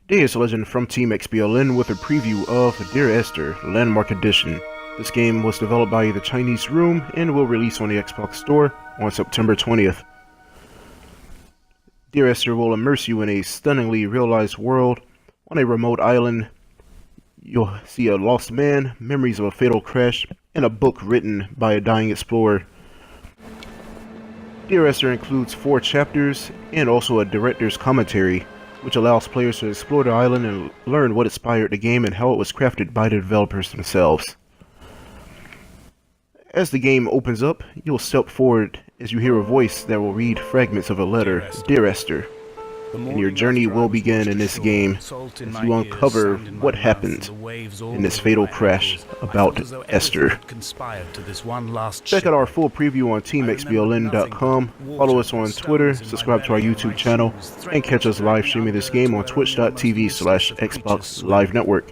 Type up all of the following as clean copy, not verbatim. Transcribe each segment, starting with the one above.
Deus Legend from Team XBLN with a preview of Dear Esther Landmark Edition. This game was developed by the Chinese Room and will release on the Xbox Store on September 20th. Dear Esther will immerse you in a stunningly realized world. On a remote island, you'll see a lost man, memories of a fatal crash, and a book written by a dying explorer. Dear Esther includes 4 chapters and also a director's commentary, which allows players to explore the island and learn what inspired the game and how it was crafted by the developers themselves. As the game opens up, you'll step forward as you hear a voice that will read fragments of a letter, Dear Esther. And your journey will begin in this game as you uncover what happened in this fatal crash about Esther. Check out our full preview on teamxbln.com, follow us on Twitter, subscribe to our YouTube channel, and catch us live streaming this game on twitch.tv/Xbox Live Network.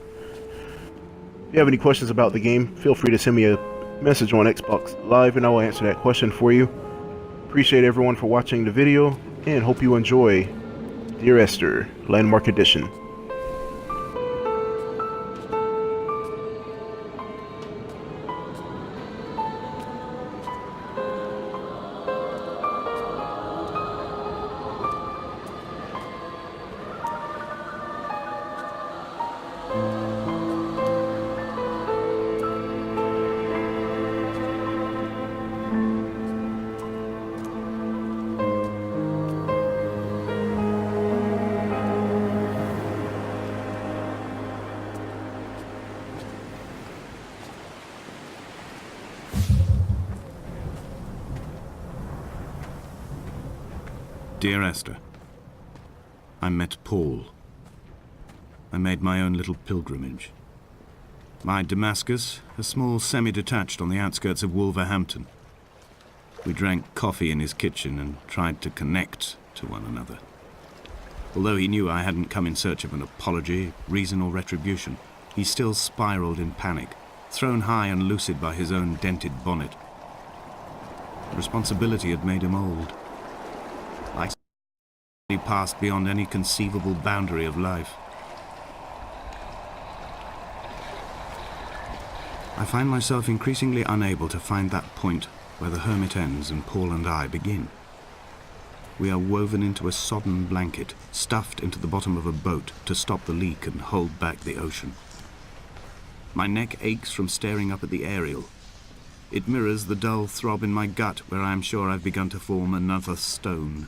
If you have any questions about the game, feel free to send me a message on Xbox Live and I will answer that question for you. Appreciate everyone for watching the video and hope you enjoy Dear Esther Landmark Edition. Dear Esther, I met Paul. I made my own little pilgrimage. My Damascus, a small semi-detached on the outskirts of Wolverhampton. We drank coffee in his kitchen and tried to connect to one another. Although he knew I hadn't come in search of an apology, reason or retribution, he still spiraled in panic, thrown high and lucid by his own dented bonnet. Responsibility had made him old. He passed beyond any conceivable boundary of life. I find myself increasingly unable to find that point where the hermit ends and Paul and I begin. We are woven into a sodden blanket, stuffed into the bottom of a boat to stop the leak and hold back the ocean. My neck aches from staring up at the aerial. It mirrors the dull throb in my gut where I am sure I've begun to form another stone.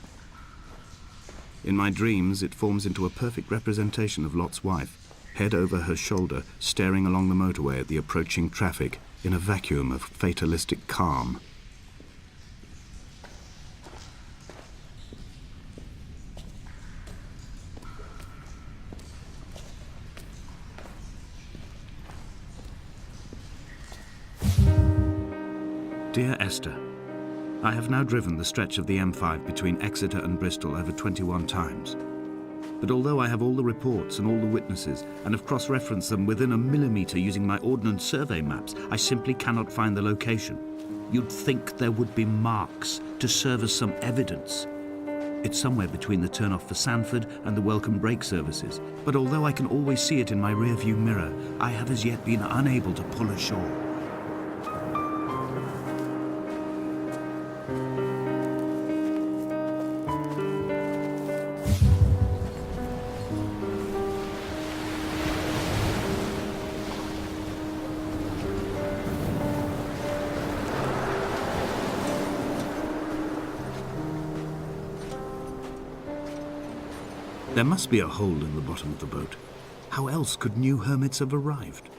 In my dreams, it forms into a perfect representation of Lot's wife, head over her shoulder, staring along the motorway at the approaching traffic in a vacuum of fatalistic calm. Dear Esther, I have now driven the stretch of the M5 between Exeter and Bristol over 21 times. But although I have all the reports and all the witnesses, and have cross-referenced them within a millimetre using my Ordnance Survey maps, I simply cannot find the location. You'd think there would be marks to serve as some evidence. It's somewhere between the turn-off for Sanford and the welcome brake services, but although I can always see it in my rear-view mirror, I have as yet been unable to pull ashore. There must be a hole in the bottom of the boat. How else could new hermits have arrived?